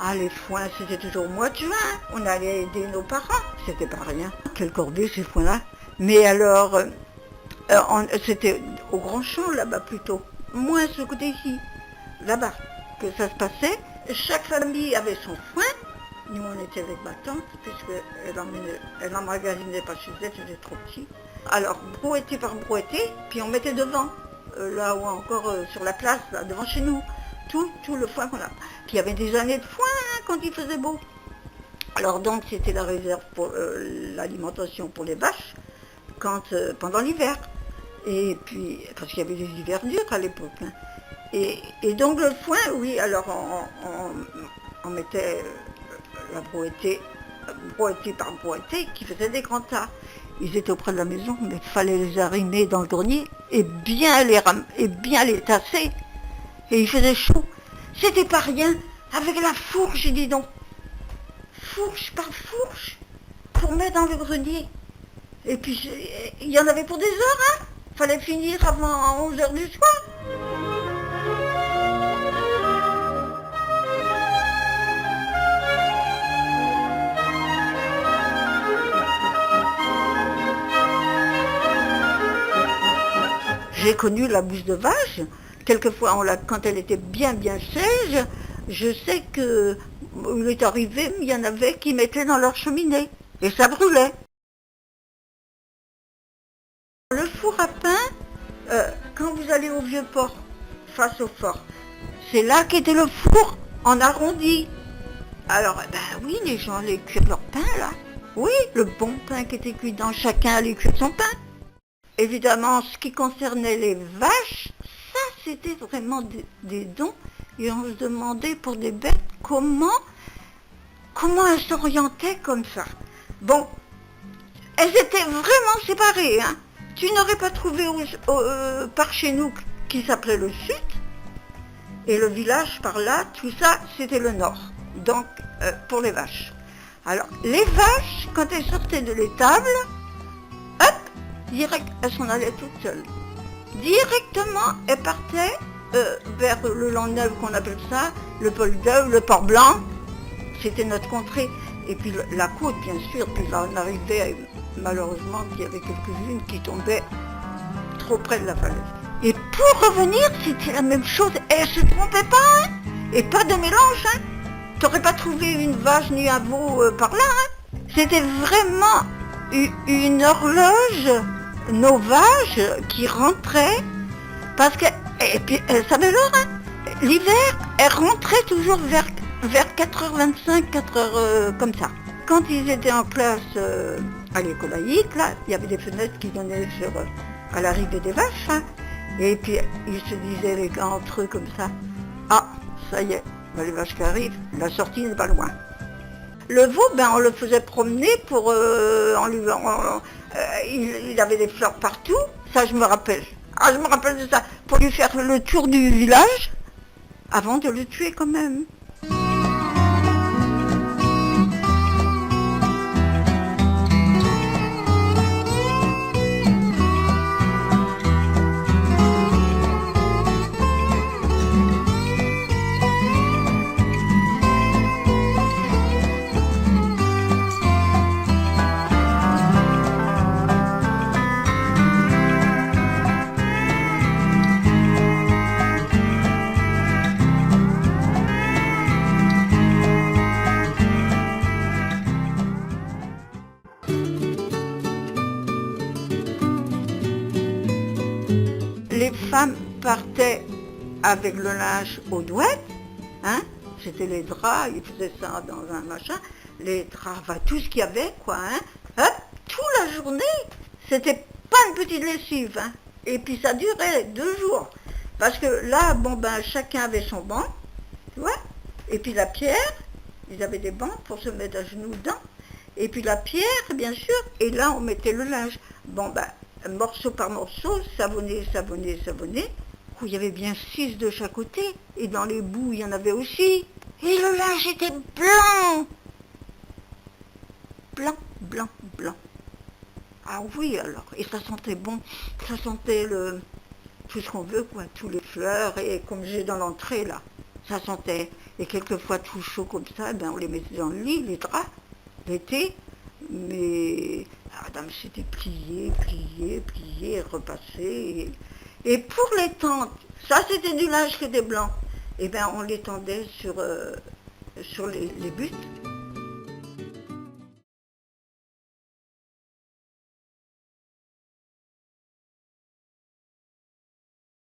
Ah, les foins, c'était toujours au mois de juin. On allait aider nos parents. C'était pas rien. Quelle corvée, ces foins-là. Mais alors, c'était au Grand Champ, là-bas, plutôt. Moins ce côté-ci, là-bas, que ça se passait. Chaque famille avait son foin. Nous, on était avec ma tante, puisqu'elle emmagasinait pas chez elle, c'était trop petit. Alors, brouetté par brouetté, puis on mettait devant, là où encore sur la place, là, devant chez nous, tout le foin qu'on a. Puis il y avait des années de foin hein, quand il faisait beau. Alors donc, c'était la réserve pour l'alimentation pour les vaches, pendant l'hiver. Et puis, parce qu'il y avait des hivers durs à l'époque. Hein. Et donc le foin, oui, alors on mettait la brouettée par brouettée qui faisait des grands tas. Ils étaient auprès de la maison, mais il fallait les arrimer dans le grenier et bien les tasser. Et il faisait chaud. C'était pas rien. Avec la fourche, dis donc. Fourche par fourche. Pour mettre dans le grenier. Et puis, il y en avait pour des heures, hein. Fallait finir avant 11h du soir. J'ai connu la bouse de vache. Quelquefois, quand elle était bien sèche, je sais que il est arrivé, il y en avait qui mettaient dans leur cheminée. Et ça brûlait. Le four à pain, quand vous allez au vieux port, face au fort, c'est là qu'était le four en arrondi. Alors, ben oui, les gens allaient cuire leur pain là. Oui, le bon pain qui était cuit dans chacun allait cuire son pain. Évidemment, ce qui concernait les vaches, ça c'était vraiment des dons. Et on se demandait pour des bêtes comment elles s'orientaient comme ça. Bon, elles étaient vraiment séparées. Hein. Tu n'aurais pas trouvé par chez nous qui s'appelait le sud. Et le village par là, tout ça, c'était le nord. Donc, pour les vaches. Alors, les vaches, quand elles sortaient de l'étable, hop, direct, elles s'en allaient toutes seules. Directement, elles partaient vers le Landneuf qu'on appelle ça, le Poldeu, le Port-Blanc. C'était notre contrée. Et puis la côte, bien sûr. Puis là, on arrivait, malheureusement, qu'il y avait quelques-unes qui tombaient trop près de la falaise. Et pour revenir, c'était la même chose. Et elles se trompaient pas, hein. Et pas de mélange, hein. T'aurais pas trouvé une vache ni un veau par là, hein. C'était vraiment une horloge, nos vaches qui rentraient, parce que, et puis elles savaient l'heure, hein. L'hiver, elles rentraient toujours vers 4h25, 4h comme ça. Quand ils étaient en classe à l'école laïque, là, il y avait des fenêtres qui donnaient à l'arrivée des vaches, hein. Et puis ils se disaient les gars entre eux comme ça, ah, ça y est, ben, les vaches qui arrivent, la sortie n'est pas loin. Le veau, ben, on le faisait promener il avait des fleurs partout, ça je me rappelle. Ah, je me rappelle de ça, pour lui faire le tour du village, avant de le tuer quand même. Les femmes partaient avec le linge aux douettes, hein, c'était les draps, ils faisaient ça dans un machin, les draps, enfin, tout ce qu'il y avait, quoi, hein, hop, toute la journée, c'était pas une petite lessive, hein, et puis ça durait 2 jours, parce que là, bon ben, chacun avait son banc, tu vois, et puis la pierre, ils avaient des bancs pour se mettre à genoux dedans, et puis la pierre, bien sûr, et là on mettait le linge, bon ben, morceau par morceau, savonné. Il y avait bien 6 de chaque côté. Et dans les bouts, il y en avait aussi. Et le linge était blanc. Blanc. Ah oui, alors. Et ça sentait bon. Ça sentait tout ce qu'on veut, quoi. Tous les fleurs, et comme j'ai dans l'entrée, là. ça sentait. Et quelquefois tout chaud comme ça, ben on les mettait dans le lit, les draps, l'été. Mais la madame s'était pliée, pliée, pliée, repassée. Et pour les tentes, ça c'était du linge qui était blanc. Et ben on l'étendait sur les buttes.